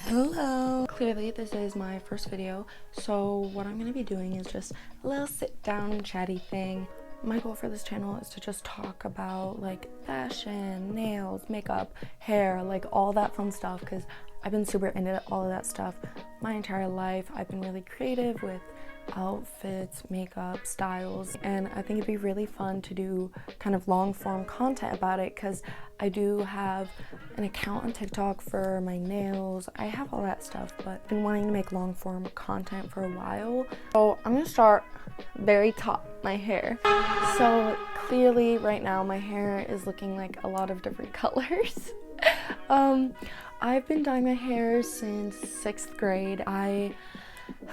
Hello! Clearly this is my first video, so what I'm going to be doing is just a little sit down chatty thing. My goal for this channel is to just talk about like fashion, nails, makeup, hair, like all that fun stuff, because I've been super into all of that stuff my entire life. I've been really creative with outfits, makeup, styles, and I think it'd be really fun to do kind of long form content about it, because I do have an account on TikTok for my nails. I have all that stuff, but I've been wanting to make long form content for a while. So I'm gonna start very top, my hair. So clearly right now my hair is looking like a lot of different colors. I've been dyeing my hair since 6th grade. I've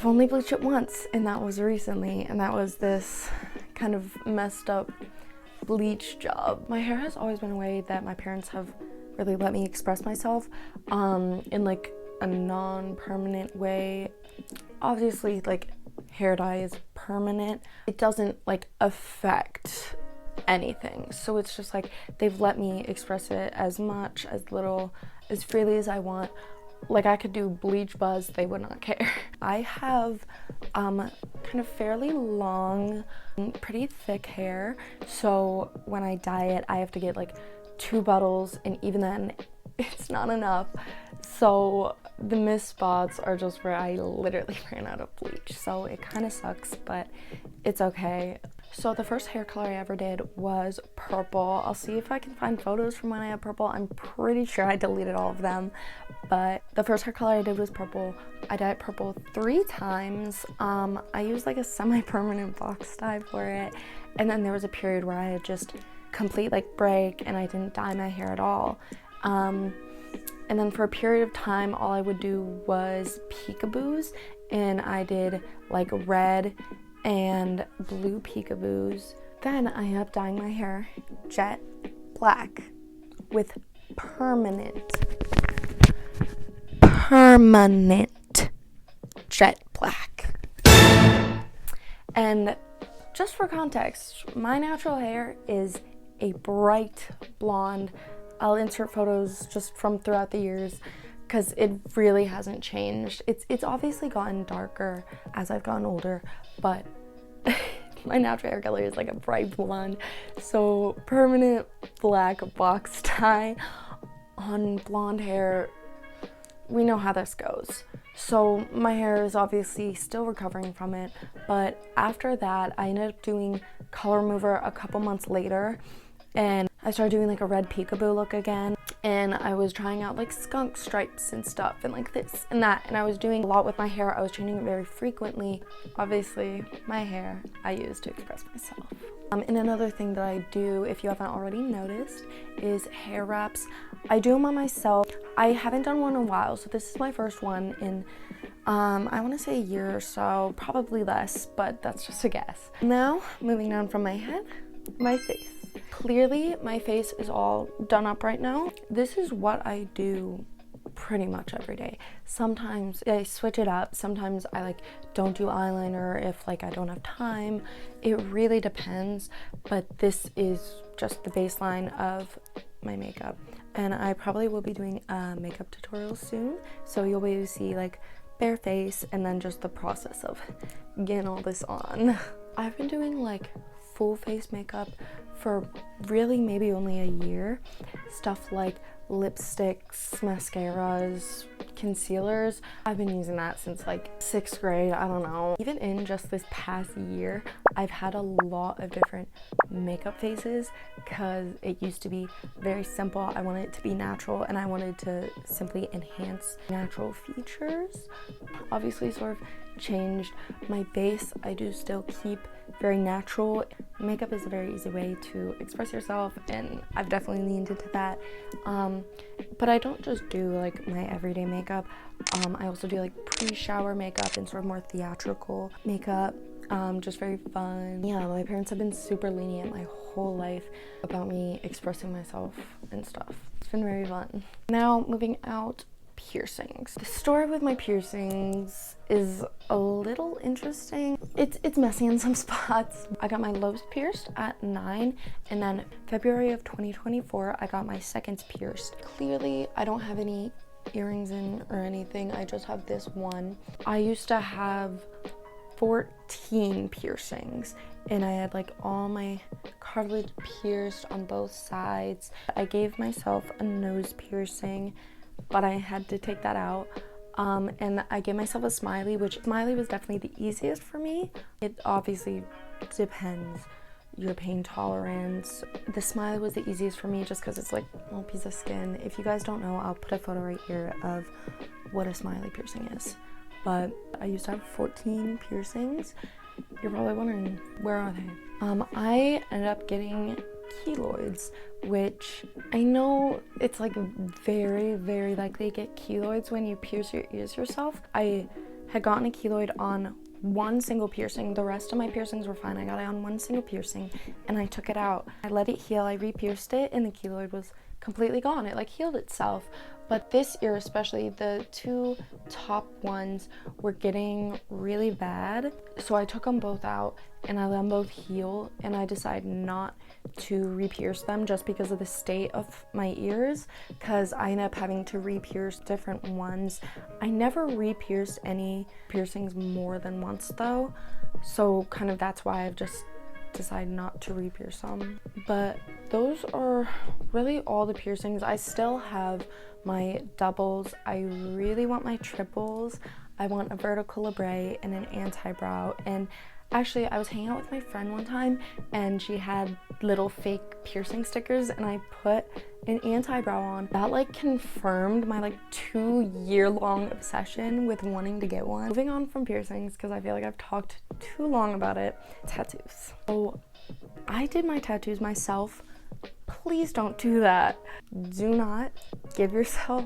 only bleached it once, and that was recently, and that was this kind of messed up bleach job. My hair has always been a way that my parents have really let me express myself in like a non-permanent way. Obviously, like, hair dye is permanent. It doesn't like affect anything, so it's just like they've let me express it as much, as little, as freely as I want. Like, I could do bleach buzz, they would not care. I have kind of fairly long, pretty thick hair, so when I dye it, I have to get like 2 bottles, and even then, it's not enough. So the missed spots are just where I literally ran out of bleach, so it kind of sucks, but it's okay. So the first hair color I ever did was purple. I'll see if I can find photos from when I had purple. I'm pretty sure I deleted all of them, but the first hair color I did was purple. I dyed purple 3 times. I used like a semi-permanent box dye for it, and then there was a period where I had just complete like break and I didn't dye my hair at all. And then for a period of time, all I would do was peekaboos, and I did like red and blue peekaboos. Then I ended up dyeing my hair jet black with permanent jet black. And just for context, my natural hair is a bright blonde. I'll insert photos just from throughout the years, because it really hasn't changed. It's obviously gotten darker as I've gotten older, but my natural hair color is like a bright blonde. So permanent black box dye on blonde hair, we know how this goes. So my hair is obviously still recovering from it, but after that I ended up doing color remover a couple months later, and I started doing like a red peekaboo look again, and I was trying out like skunk stripes and stuff and like this and that, and I was doing a lot with my hair. I was changing it very frequently. Obviously my hair I use to express myself. And another thing that I do, if you haven't already noticed, is hair wraps. I do them on myself. I haven't done one in a while, so this is my first one in I want to say a year or so, probably less, but that's just a guess. Now moving on from my head, my face. Clearly my face is all done up right now. This is what I do pretty much every day. Sometimes I switch it up. Sometimes I like don't do eyeliner if like I don't have time. It really depends, but this is just the baseline of my makeup, and I probably will be doing a makeup tutorial soon, so you'll be able to see like bare face and then just the process of getting all this on. I've been doing like full face makeup for really maybe only a year. Stuff like lipsticks, mascaras, concealers. I've been using that since like 6th grade, I don't know. Even in just this past year, I've had a lot of different makeup phases, because it used to be very simple. I wanted it to be natural, and I wanted to simply enhance natural features. Obviously sort of changed my base. I do still keep very natural. Makeup is a very easy way to express yourself, and I've definitely leaned into that. But I don't just do like my everyday makeup. I also do like pre-shower makeup and sort of more theatrical makeup. Just very fun. Yeah, my parents have been super lenient my whole life about me expressing myself and stuff. It's been very fun. Now moving out piercings. The story with my piercings is a little interesting. It's messy in some spots. I got my lobes pierced at 9, and then February of 2024 I got my seconds pierced. Clearly I don't have any earrings in or anything, I just have this one. I used to have 14 piercings, and I had like all my cartilage pierced on both sides. I gave myself a nose piercing, but I had to take that out. And I gave myself a smiley, which smiley was definitely the easiest for me. It obviously depends your pain tolerance. The smiley was the easiest for me just because it's like a little piece of skin. If you guys don't know, I'll put a photo right here of what a smiley piercing is. But I used to have 14 piercings. You're probably wondering, where are they? I ended up getting keloids, which I know it's like very, very likely to get keloids when you pierce your ears yourself. I had gotten a keloid on one single piercing. The rest of my piercings were fine. I got it on one single piercing and I took it out. I let it heal, I re-pierced it, and the keloid was completely gone. It like healed itself. But this ear especially, the two top ones were getting really bad. So I took them both out and I let them both heal, and I decided not to re-pierce them just because of the state of my ears, because I ended up having to re-pierce different ones. I never re-pierced any piercings more than once though, so kind of that's why I've just decided not to re-pierce them. But those are really all the piercings. I still have my doubles. I really want my triples. I want a vertical labrae and an anti-brow. And actually, I was hanging out with my friend one time and she had little fake piercing stickers, and I put an anti-brow on. That like confirmed my like 2-year-long obsession with wanting to get one. Moving on from piercings, because I feel like I've talked too long about it, tattoos. So I did my tattoos myself. Please don't do that. Do not give yourself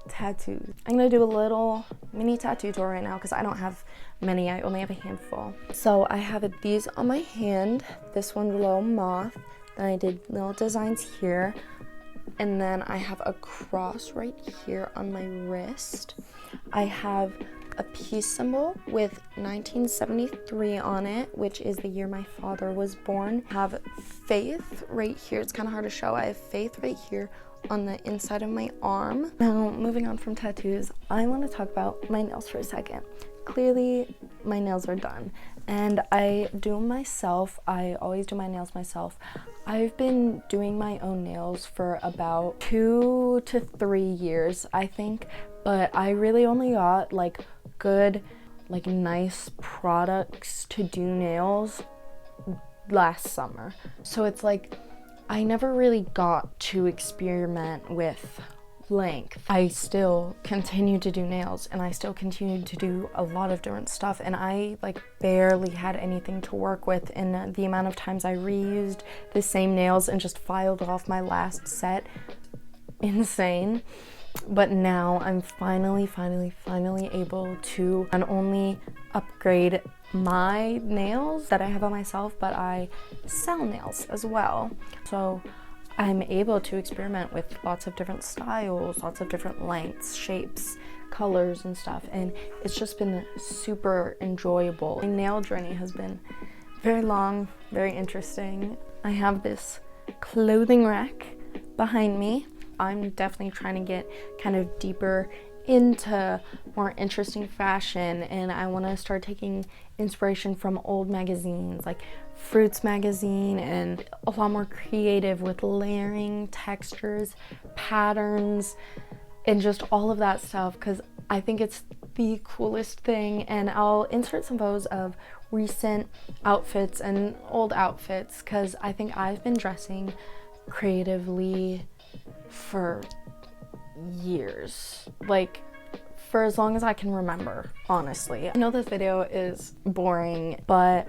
tattoos. I'm gonna do a little mini tattoo tour right now because I don't have many, I only have a handful. So I have these on my hand. This one's a little moth. Then I did little designs here. And then I have a cross right here on my wrist. I have a peace symbol with 1973 on it, which is the year my father was born. I have faith right here. It's kind of hard to show. I have faith right here on the inside of my arm. Now, moving on from tattoos, I want to talk about my nails for a second. Clearly, my nails are done, and I do them myself. I always do my nails myself. I've been doing my own nails for about 2 to 3 years, I think, but I really only got like good, like nice products to do nails last summer. So it's like I never really got to experiment with length. I still continue to do nails, and I still continue to do a lot of different stuff, and I like barely had anything to work with, and the amount of times I reused the same nails and just filed off my last set, insane. But now I'm finally able to not only upgrade my nails that I have on myself, but I sell nails as well. So I'm able to experiment with lots of different styles, lots of different lengths, shapes, colors and stuff, and it's just been super enjoyable. My nail journey has been very long, very interesting. I have this clothing rack behind me. I'm definitely trying to get kind of deeper into more interesting fashion, and I want to start taking inspiration from old magazines like Fruits magazine, and a lot more creative with layering, textures, patterns, and just all of that stuff, because I think it's the coolest thing. And I'll insert some photos of recent outfits and old outfits, because I think I've been dressing creatively for years, like for as long as I can remember, honestly. I know this video is boring, but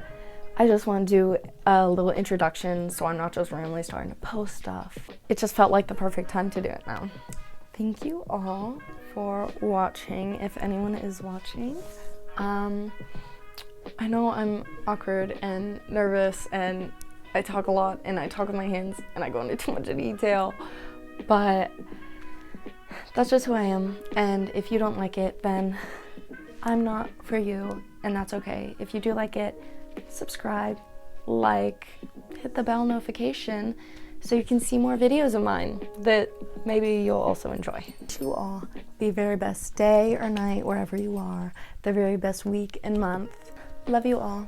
I just want to do a little introduction so I'm not just randomly starting to post stuff. It just felt like the perfect time to do it now. Thank you all for watching, if anyone is watching. I know I'm awkward and nervous, and I talk a lot, and I talk with my hands, and I go into too much detail, but That's just who I am, and if you don't like it, then I'm not for you, and that's okay. If you do like it, subscribe, like, hit the bell notification so you can see more videos of mine that maybe you'll also enjoy. To you all, the very best day or night wherever you are, the very best week and month. Love you all.